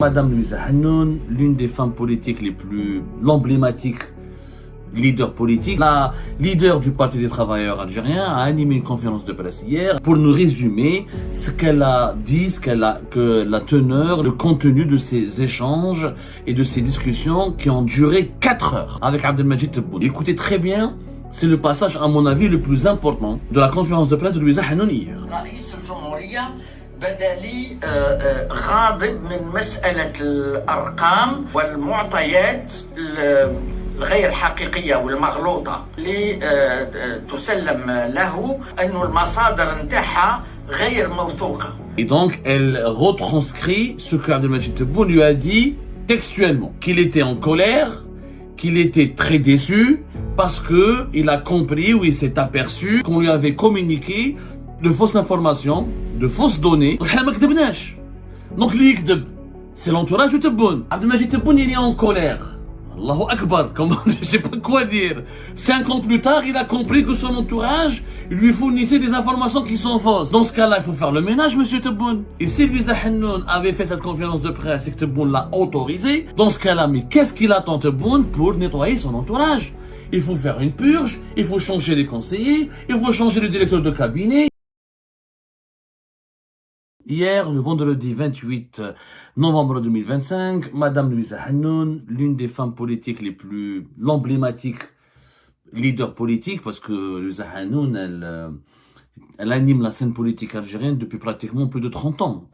Madame Louisa Hannoun, l'une des femmes politiques les plus emblématiques, leader politique, la leader du Parti des travailleurs algériens, a animé une conférence de presse hier pour nous résumer ce qu'elle a dit, que la teneur, le contenu de ces échanges et de ces discussions qui ont duré 4 heures avec Abdelmajid Tebboune. Écoutez très bien, c'est le passage à mon avis le plus important de la conférence de presse de Louisa Hannoun hier. بدا لي غاضب من مسألة الأرقام والمعطيات الغير حقيقية والمغلوطة اللي تسلم له أنه المصادر نتاعها غير موثوقة. Et donc, elle retranscrit ce que Abdelmajid Tebboune lui a dit textuellement, qu'il était en colère, qu'il était très déçu parce que il a compris ou il s'est aperçu qu'on lui avait communiqué de fausses informations, de fausses données. Donc l'ikdeb, c'est l'entourage de Tebboune. Abdelmajid Tebboune, il est en colère. Allahu Akbar, je sais pas quoi dire. 5 ans plus tard, il a compris que son entourage lui fournissait des informations qui sont fausses. Dans ce cas-là, il faut faire le ménage, monsieur Tebboune. Et si Louisa Hannoun avait fait cette conférence de presse et que Tebboune l'a autorisé, dans ce cas-là, mais qu'est-ce qu'il attend Tebboune pour nettoyer son entourage? Il faut faire une purge, il faut changer les conseillers, il faut changer le directeur de cabinet. Hier, le vendredi 28 novembre 2025, Madame Louisa Hannoun, l'une des femmes politiques les plus emblématiques, leader politique, parce que Louisa Hannoun, elle anime la scène politique algérienne depuis pratiquement plus de 30 ans,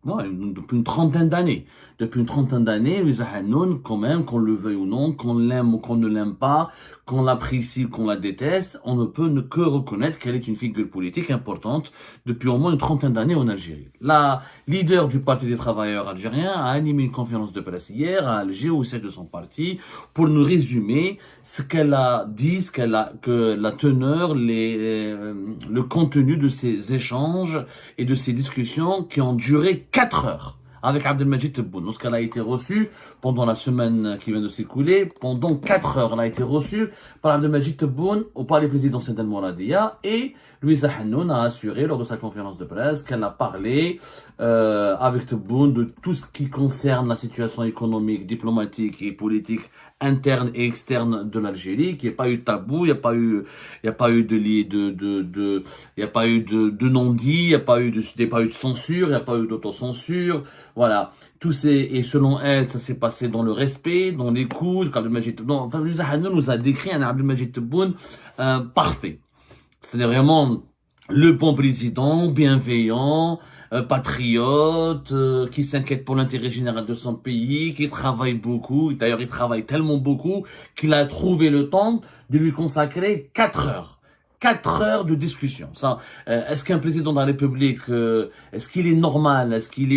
depuis une trentaine d'années. Depuis une trentaine d'années, Louisa Hannoun, quand même, qu'on le veuille ou non, qu'on l'aime ou qu'on ne l'aime pas, qu'on l'apprécie ou qu'on la déteste, on ne peut que reconnaître qu'elle est une figure politique importante depuis au moins une trentaine d'années en Algérie. La leader du Parti des travailleurs algériens a animé une conférence de presse hier à Alger au siège de son parti pour nous résumer ce qu'elle a dit, que la teneur, le contenu de ces échanges et de ces discussions qui ont duré 4 heures avec Abdelmajid Tebboune. Lorsqu'elle a été reçue pendant la semaine qui vient de s'écouler, pendant 4 heures, elle a été reçue par Abdelmajid Tebboune au palais présidentiel d'Al Mouradia, et Louisa Hannoun a assuré lors de sa conférence de presse qu'elle a parlé avec Tebboune de tout ce qui concerne la situation économique, diplomatique et politique interne et externe de l'Algérie, qu'il n'y ait pas eu de tabou, il n'y a pas eu de non-dit, il n'y a pas eu de censure, il n'y a pas eu d'autocensure, voilà. Et selon elle, ça s'est passé dans le respect, dans l'écoute. Enfin, Louisa Hannoun nous a décrit un Abdelmajid Tebboune parfait. C'est vraiment le bon président, bienveillant, patriote, qui s'inquiète pour l'intérêt général de son pays, qui travaille beaucoup. D'ailleurs, il travaille tellement beaucoup qu'il a trouvé le temps de lui consacrer 4 heures. 4 heures de discussion. Ça, est-ce qu'un président de la République, est-ce qu'il est normal, est-ce qu'il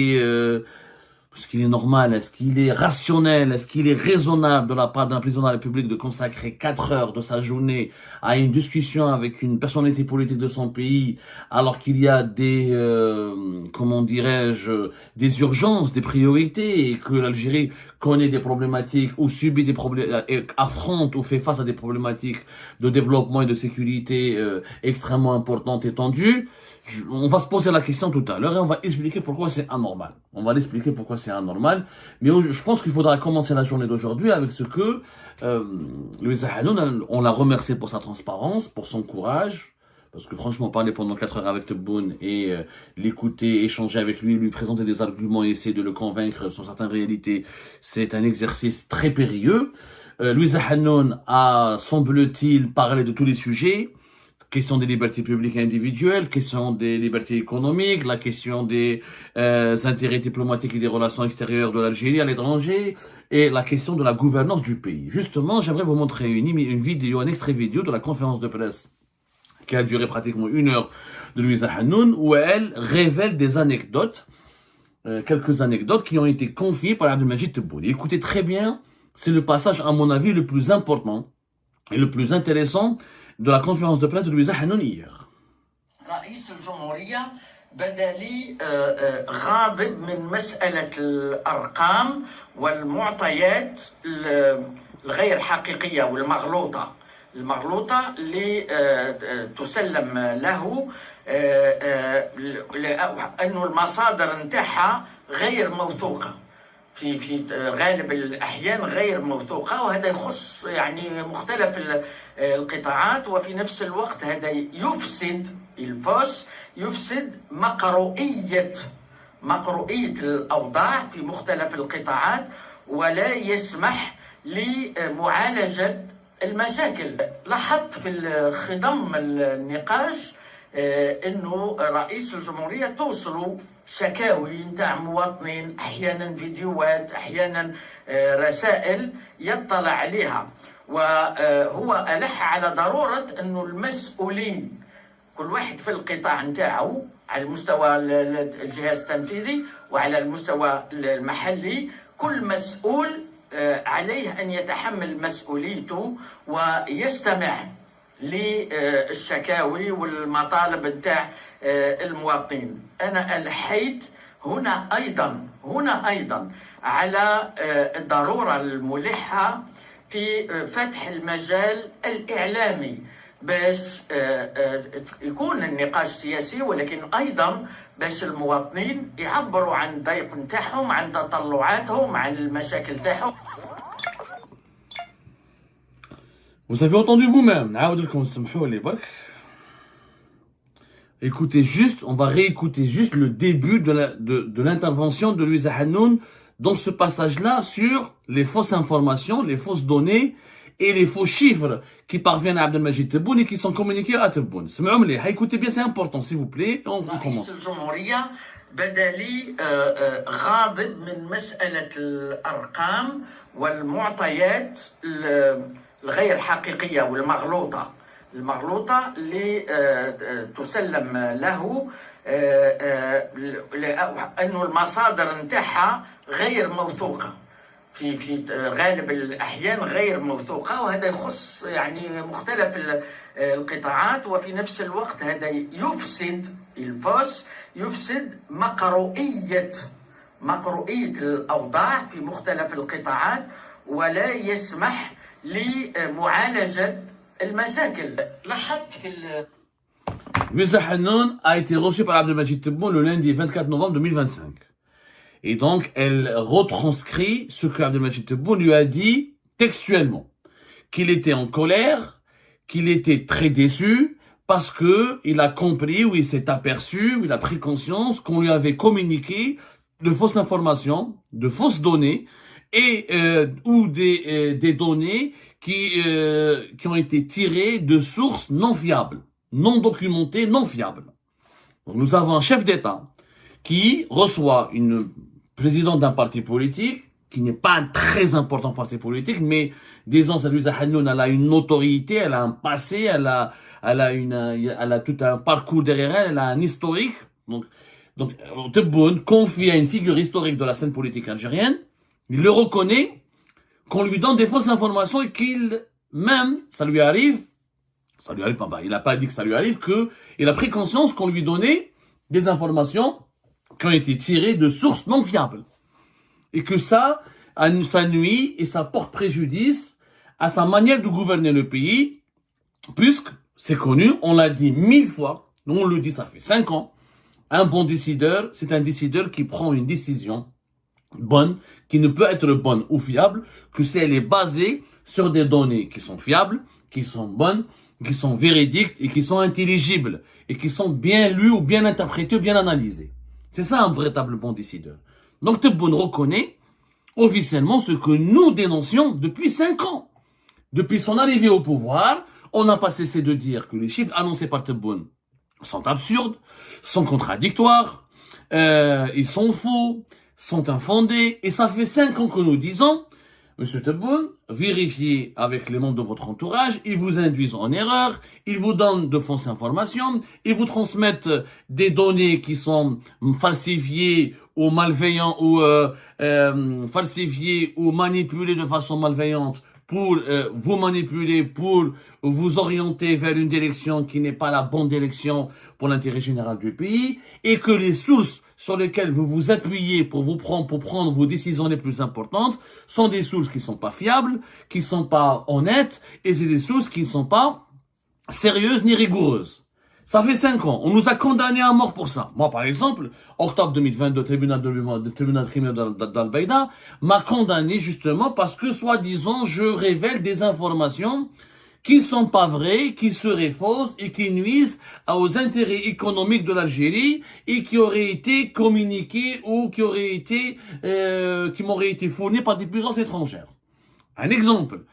est rationnel, est-ce qu'il est raisonnable de la part d'un président de la République de consacrer 4 heures de sa journée à une discussion avec une personnalité politique de son pays, alors qu'il y a des urgences, des priorités, et que l'Algérie connaît des problématiques ou subit des problèmes, affronte ou fait face à des problématiques de développement et de sécurité extrêmement importantes et tendues? On va se poser la question tout à l'heure et on va expliquer pourquoi c'est anormal. Mais je pense qu'il faudra commencer la journée d'aujourd'hui avec ce que Louisa Hannoun, on l'a remercié pour sa transparence, pour son courage, parce que franchement, parler pendant 4 heures avec Tebboune et l'écouter, échanger avec lui présenter des arguments et essayer de le convaincre sur certaines réalités, c'est un exercice très périlleux. Louisa Hannoun a, semble-t-il, parlé de tous les sujets. Question des libertés publiques et individuelles, question des libertés économiques, la question des intérêts diplomatiques et des relations extérieures de l'Algérie à l'étranger, et la question de la gouvernance du pays. Justement, j'aimerais vous montrer un extrait vidéo de la conférence de presse qui a duré pratiquement 1 heure de Louisa Hannoun, où elle révèle des anecdotes, quelques anecdotes qui ont été confiées par Abdelmajid Tebboune. Écoutez très bien, c'est le passage, à mon avis, le plus important et le plus intéressant de la conférence de presse de Louisa Hannoun hier. رئيس الجمهورية بدا لي غاضب من مسألة الأرقام والمعطيات الغير حقيقية والمغلوطة اللي تسلم له أنه المصادر نتاعها غير موثوقة. في غالب الأحيان غير موثوقة، وهذا يخص يعني مختلف القطاعات، وفي نفس الوقت هذا يفسد مقروئية الأوضاع في مختلف القطاعات، ولا يسمح لمعالجة المشاكل. لاحظت في خضم النقاش انه رئيس الجمهورية توصلوا شكاوي نتاع مواطنين، احيانا فيديوهات، احيانا رسائل يطلع عليها، وهو ألح على ضرورة انه المسؤولين كل واحد في القطاع نتاعو على المستوى الجهاز التنفيذي وعلى المستوى المحلي، كل مسؤول عليه أن يتحمل مسؤوليته ويستمع للشكاوي والمطالب نتاع المواطنين. أنا ألحيت هنا أيضا على الضرورة الملحة في فتح المجال الإعلامي باش يكون النقاش سياسي، ولكن أيضا باش المواطنين يعبروا عن الضيق نتاعهم، عن تطلعاتهم، عن المشاكل تاعهم. Vous avez entendu vous-même. نعاود لكم سمحوا لي برك. Écoutez juste, on va réécouter juste le début de l'intervention de Louisa Hanoun dans ce passage-là sur les fausses informations, les fausses données et les faux chiffres qui parviennent à Abdelmajid Tebboune et qui sont communiqués à Tebboune. Écoutez bien, c'est important, s'il vous plaît. On commence. بدا لي غاضب من مسألة الأرقام والمعطيات الغير حقيقية والمغلوطة اللي تسلم له، أنه المصادر نتاعها غير موثوقة، في غالب الأحيان غير موثوقة، وهذا يخص يعني مختلف القطاعات، وفي نفس الوقت هذا يفسد مقروئية الأوضاع في مختلف القطاعات، ولا يسمح لمعالجة المشاكل. لاحظت في Louisa Hanoun a été reçue par Abdelmajid Tebboune le lundi 24 novembre 2025. Et donc, elle retranscrit ce que Abdelmajid Tebboune lui a dit textuellement. Qu'il était en colère, qu'il était très déçu, parce que il a compris, ou il s'est aperçu, ou il a pris conscience qu'on lui avait communiqué de fausses informations, de fausses données, et ou des données qui ont été tirées de sources non fiables, non documentées, non fiables. Donc, nous avons un chef d'État qui reçoit une présidente d'un parti politique, qui n'est pas un très important parti politique, mais disons, Louisa Hanoun, elle a une notoriété, elle a un passé, elle a tout un parcours derrière elle, elle a un historique. Donc Tebboune confie à une figure historique de la scène politique algérienne, il le reconnaît, qu'on lui donne des fausses informations et ça lui arrive, il n'a pas dit que ça lui arrive, il a pris conscience qu'on lui donnait des informations qui ont été tirées de sources non fiables. Et que ça nuit et ça porte préjudice à sa manière de gouverner le pays, puisque c'est connu, on l'a dit 1000 fois, nous on le dit, ça fait 5 ans, un bon décideur, c'est un décideur qui prend une décision bonne, qui ne peut être bonne ou fiable, que si elle est basée sur des données qui sont fiables, qui sont bonnes, qui sont véridiques et qui sont intelligibles, et qui sont bien lues ou bien interprétées ou bien analysées. C'est ça un véritable bon décideur. Donc Tebboune reconnaît officiellement ce que nous dénoncions depuis 5 ans. Depuis son arrivée au pouvoir, on n'a pas cessé de dire que les chiffres annoncés par Tebboune sont absurdes, sont contradictoires, ils sont faux, sont infondés, et ça fait 5 ans que nous disons, Monsieur Tebboune, vérifiez avec les membres de votre entourage, ils vous induisent en erreur, ils vous donnent de fausses informations, ils vous transmettent des données qui sont falsifiées ou malveillantes, ou falsifiées ou manipulées de façon malveillante pour vous manipuler, pour vous orienter vers une direction qui n'est pas la bonne direction pour l'intérêt général du pays, et que les sources sur lesquelles vous vous appuyez pour prendre vos décisions les plus importantes sont des sources qui sont pas fiables, qui sont pas honnêtes, et c'est des sources qui ne sont pas sérieuses ni rigoureuses. Ça fait 5 ans. On nous a condamnés à mort pour ça. Moi, par exemple, octobre 2022, tribunal criminel d'Al-Baïda m'a condamné justement parce que, soi-disant, je révèle des informations qui ne sont pas vraies, qui seraient fausses et qui nuisent aux intérêts économiques de l'Algérie et qui auraient été communiquées ou qui m'auraient été fournies par des puissances étrangères. Un exemple.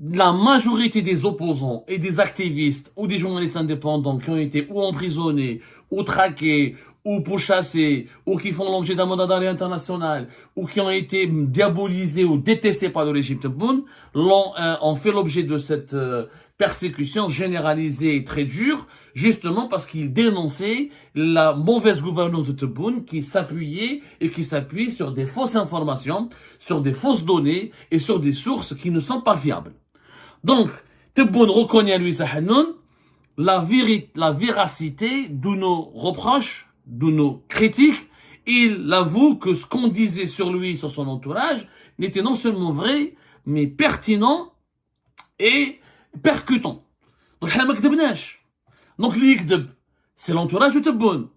La majorité des opposants et des activistes ou des journalistes indépendants qui ont été ou emprisonnés, ou traqués, ou pourchassés, ou qui font l'objet d'un mandat d'arrêt international, ou qui ont été diabolisés ou détestés par le régime Tebboune, ont fait l'objet de cette persécution généralisée et très dure, justement parce qu'ils dénonçaient la mauvaise gouvernance de Tebboune qui s'appuyait et qui s'appuie sur des fausses informations, sur des fausses données et sur des sources qui ne sont pas fiables. Donc, Tebboune reconnaît à Louisa Hannoun la véracité de nos reproches, de nos critiques. Il avoue que ce qu'on disait sur lui, sur son entourage, n'était non seulement vrai, mais pertinent et percutant. Donc, donc, c'est l'entourage de Tebboune.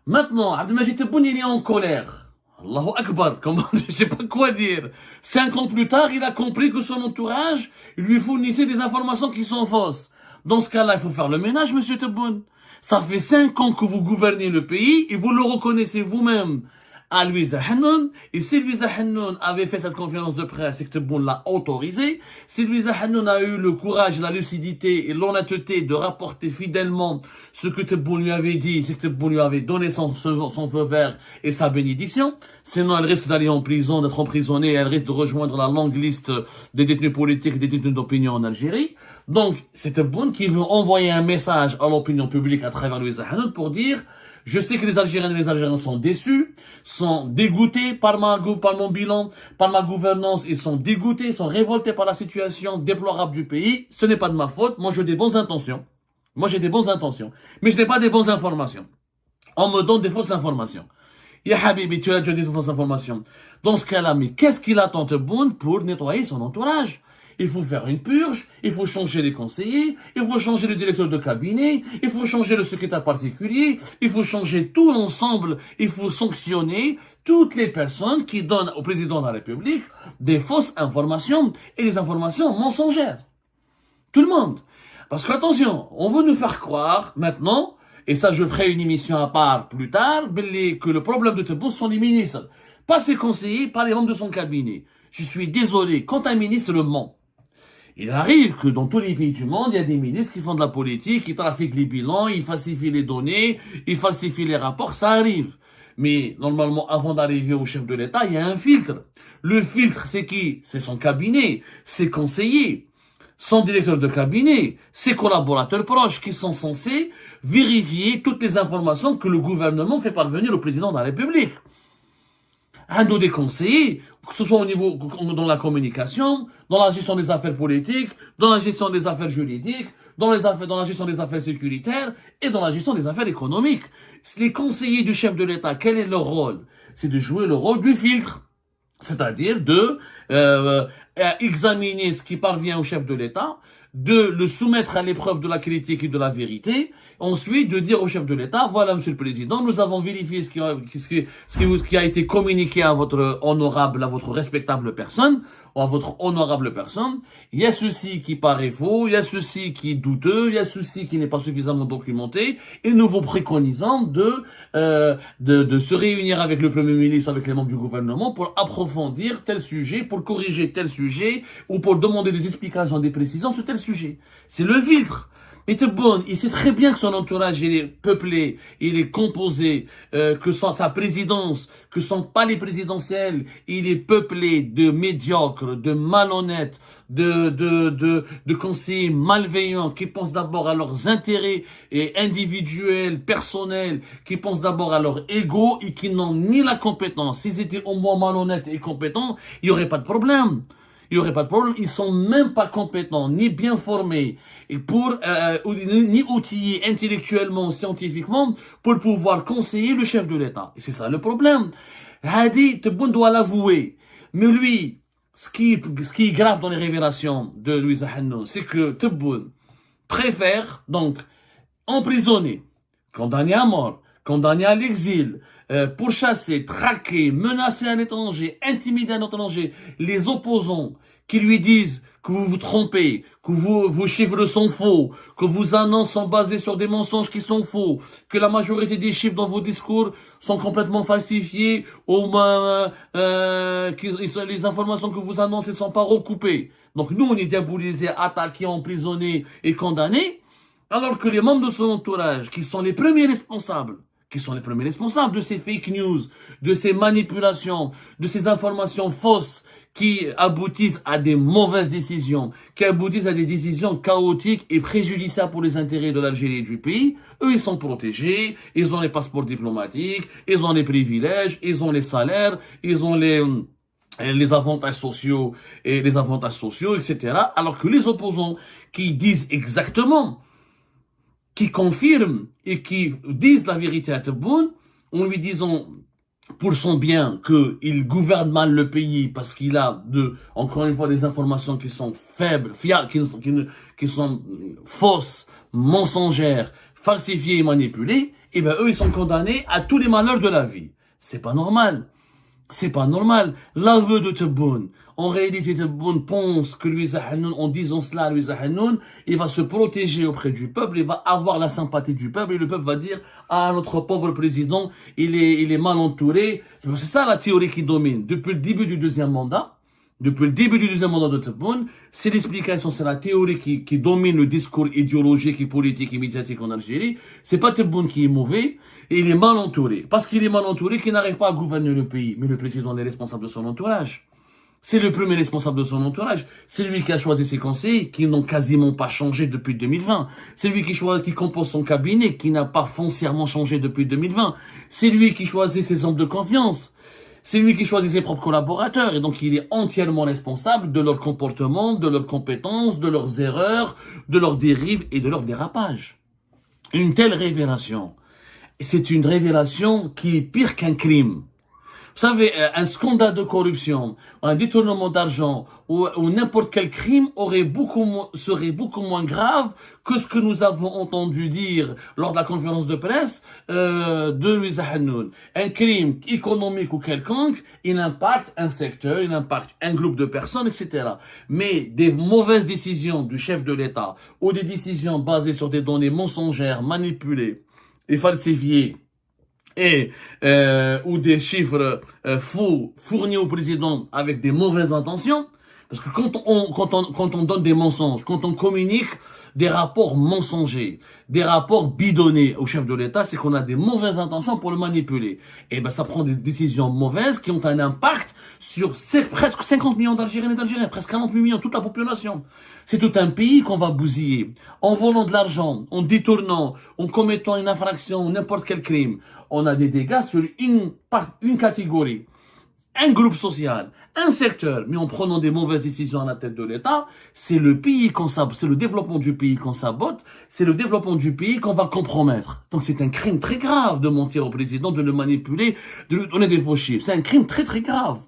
Maintenant, Abdelmajid Tebboune, il est en colère. Allahu Akbar, je sais pas quoi dire. 5 ans plus tard, il a compris que son entourage lui fournissait des informations qui sont fausses. Dans ce cas-là, il faut faire le ménage, monsieur Tebboune. Ça fait 5 ans que vous gouvernez le pays et vous le reconnaissez vous-même à Louisa Hannoun. Et si Louisa Hannoun avait fait cette conférence de presse et que Tebboune l'a autorisé, si Louisa Hannoun a eu le courage, la lucidité et l'honnêteté de rapporter fidèlement ce que Tebboune lui avait dit, c'est que Tebboune lui avait donné son feu vert et sa bénédiction, sinon elle risque d'aller en prison, d'être emprisonnée, elle risque de rejoindre la longue liste des détenus politiques et des détenus d'opinion en Algérie. Donc, c'est Tebboune qui veut envoyer un message à l'opinion publique à travers Louisa Hannoun pour dire: je sais que les Algériennes et les Algériens sont déçus, sont dégoûtés par mon bilan, par ma gouvernance, ils sont dégoûtés, sont révoltés par la situation déplorable du pays. Ce n'est pas de ma faute, moi j'ai des bonnes intentions. Mais je n'ai pas des bonnes informations. On me donne des fausses informations. Ya Habibi, tu as des fausses informations. Dans ce cas-là, mais qu'est-ce qu'il attend Tebboune pour nettoyer son entourage? Il faut faire une purge, il faut changer les conseillers, il faut changer le directeur de cabinet, il faut changer le secrétaire particulier, il faut changer tout l'ensemble, il faut sanctionner toutes les personnes qui donnent au président de la République des fausses informations et des informations mensongères. Tout le monde. Parce qu'attention, on veut nous faire croire maintenant, et ça je ferai une émission à part plus tard, que le problème de Tebboune sont les ministres. Pas ses conseillers, pas les membres de son cabinet. Je suis désolé, quand un ministre le ment, il arrive que dans tous les pays du monde, il y a des ministres qui font de la politique, qui trafiquent les bilans, ils falsifient les données, ils falsifient les rapports, ça arrive. Mais normalement, avant d'arriver au chef de l'État, il y a un filtre. Le filtre, c'est qui? C'est son cabinet, ses conseillers, son directeur de cabinet, ses collaborateurs proches qui sont censés vérifier toutes les informations que le gouvernement fait parvenir au président de la République. Un des conseillers, que ce soit au niveau dans la communication, dans la gestion des affaires politiques, dans la gestion des affaires juridiques, dans la gestion des affaires sécuritaires et dans la gestion des affaires économiques. Les conseillers du chef de l'État, quel est leur rôle? C'est de jouer le rôle du filtre, c'est-à-dire de examiner ce qui parvient au chef de l'État, de le soumettre à l'épreuve de la critique et de la vérité, ensuite de dire au chef de l'État: voilà, monsieur le président, nous avons vérifié ce qui a été communiqué à votre honorable, à votre respectable personne, ou à votre honorable personne. Il y a ceci qui paraît faux, il y a ceci qui est douteux, il y a ceci qui n'est pas suffisamment documenté, et nous vous préconisons de se réunir avec le Premier ministre, avec les membres du gouvernement, pour approfondir tel sujet, pour corriger tel sujet, ou pour demander des explications, des précisions sur tel sujet. C'est le filtre. Mais Tebboune, il sait très bien que son entourage, il est peuplé, il est composé, que sa présidence, que son palais présidentiel, il est peuplé de médiocres, de malhonnêtes, de conseillers malveillants qui pensent d'abord à leurs intérêts individuels, personnels, qui pensent d'abord à leur ego et qui n'ont ni la compétence. S'ils étaient au moins malhonnêtes et compétents, il n'y aurait pas de problème. Il n'y aurait pas de problème. Ils sont même pas compétents, ni bien formés, et ni outillés intellectuellement, scientifiquement, pour pouvoir conseiller le chef de l'État. Et c'est ça le problème. Hadi, Tebboune doit l'avouer. Mais lui, ce qui est grave dans les révélations de Louisa Hannoun, c'est que Tebboune préfère, donc, emprisonnés, condamnés à mort, condamnés à l'exil, pourchassés, traqués, menacés à l'étranger, intimidés à l'étranger, les opposants qui lui disent que vous vous trompez, que vos chiffres sont faux, que vos annonces sont basées sur des mensonges qui sont faux, que la majorité des chiffres dans vos discours sont complètement falsifiés, ou que les informations que vous annoncez sont pas recoupées. Donc nous, on est diabolisés, attaqués, emprisonnés et condamnés, alors que les membres de son entourage, qui sont les premiers responsables de ces fake news, de ces manipulations, de ces informations fausses qui aboutissent à des mauvaises décisions, qui aboutissent à des décisions chaotiques et préjudiciables pour les intérêts de l'Algérie et du pays, eux, ils sont protégés, ils ont les passeports diplomatiques, ils ont les privilèges, ils ont les salaires, ils ont les avantages sociaux, etc. Alors que les opposants qui disent exactement, qui confirment et qui disent la vérité à Tebboune, en lui disant pour son bien qu'il gouverne mal le pays parce qu'il a encore une fois des informations qui sont faibles, fiables, qui sont fausses, mensongères, falsifiées et manipulées, et ben eux ils sont condamnés à tous les malheurs de la vie. C'est pas normal. C'est pas normal. L'aveu de Tebboune. En réalité, Tebboune pense que Louisa Hanoun, en disant cela à Louisa Hanoun, il va se protéger auprès du peuple, il va avoir la sympathie du peuple, et le peuple va dire, ah, notre pauvre président, il est mal entouré. C'est ça la théorie qui domine. Depuis le début du deuxième mandat de Tebboune, c'est l'explication, c'est la théorie qui domine le discours idéologique et politique et médiatique en Algérie. C'est pas Tebboune qui est mauvais, et il est mal entouré. Parce qu'il est mal entouré, qu'il n'arrive pas à gouverner le pays. Mais le président est responsable de son entourage. C'est le premier responsable de son entourage. C'est lui qui a choisi ses conseillers, qui n'ont quasiment pas changé depuis 2020. C'est lui qui compose son cabinet, qui n'a pas foncièrement changé depuis 2020. C'est lui qui choisit ses hommes de confiance. C'est lui qui choisit ses propres collaborateurs. Et donc, il est entièrement responsable de leur comportement, de leurs compétences, de leurs erreurs, de leurs dérives et de leurs dérapages. Une telle révélation, c'est une révélation qui est pire qu'un crime. Vous savez, un scandale de corruption, un détournement d'argent ou n'importe quel crime serait beaucoup moins grave que ce que nous avons entendu dire lors de la conférence de presse de Louisa Hanoun. Un crime économique ou quelconque, il impacte un secteur, il impacte un groupe de personnes, etc. Mais des mauvaises décisions du chef de l'État ou des décisions basées sur des données mensongères, manipulées et falsifiées, ou des chiffres faux fournis au président avec des mauvaises intentions, parce que quand on donne des mensonges, quand on communique des rapports mensongers, des rapports bidonnés au chef de l'État, c'est qu'on a des mauvaises intentions pour le manipuler. Et ben ça prend des décisions mauvaises qui ont un impact sur presque 50 millions d'Algériens et d'Algériens, presque 40 millions, toute la population. C'est tout un pays qu'on va bousiller, en volant de l'argent, en détournant, en commettant une infraction, n'importe quel crime. On a des dégâts sur une catégorie, un groupe social, un secteur, mais en prenant des mauvaises décisions à la tête de l'État, c'est le pays qu'on sabote, c'est le développement du pays qu'on sabote, c'est le développement du pays qu'on va compromettre. Donc c'est un crime très grave de mentir au président, de le manipuler, de lui donner des faux chiffres. C'est un crime très très grave.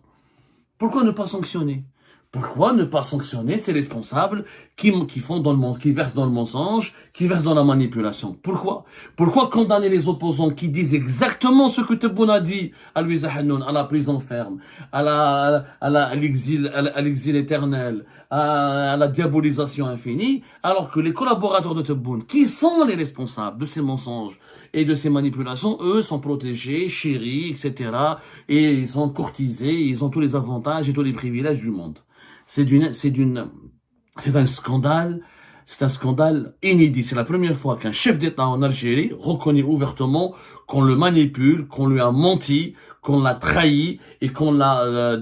Pourquoi ne pas sanctionner ? Pourquoi ne pas sanctionner ces responsables qui versent dans le mensonge, qui versent dans la manipulation? Pourquoi condamner les opposants qui disent exactement ce que Tebboune a dit à Louisa Hanoun, à la prison ferme, à l'exil éternel, à la diabolisation infinie, alors que les collaborateurs de Tebboune, qui sont les responsables de ces mensonges et de ces manipulations, eux sont protégés, chéris, etc. Et ils sont courtisés, ils ont tous les avantages et tous les privilèges du monde. C'est un scandale inédit. C'est la première fois qu'un chef d'État en Algérie reconnaît ouvertement qu'on le manipule, qu'on lui a menti, qu'on l'a trahi et qu'on l'a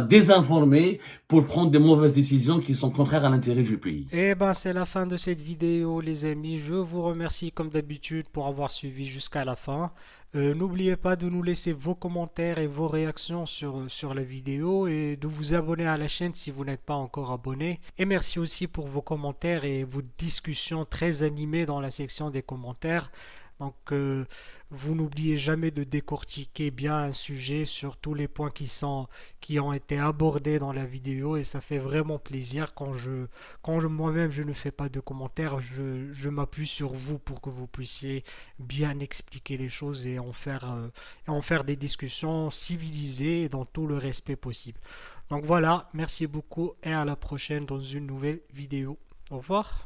désinformé pour prendre des mauvaises décisions qui sont contraires à l'intérêt du pays. Et ben c'est la fin de cette vidéo les amis. Je vous remercie comme d'habitude pour avoir suivi jusqu'à la fin. N'oubliez pas de nous laisser vos commentaires et vos réactions sur la vidéo et de vous abonner à la chaîne si vous n'êtes pas encore abonné. Et merci aussi pour vos commentaires et vos discussions très animées dans la section des commentaires. Donc, vous n'oubliez jamais de décortiquer bien un sujet sur tous les points qui ont été abordés dans la vidéo et ça fait vraiment plaisir moi-même je ne fais pas de commentaires, je m'appuie sur vous pour que vous puissiez bien expliquer les choses et en faire des discussions civilisées et dans tout le respect possible. Donc voilà, merci beaucoup et à la prochaine dans une nouvelle vidéo. Au revoir.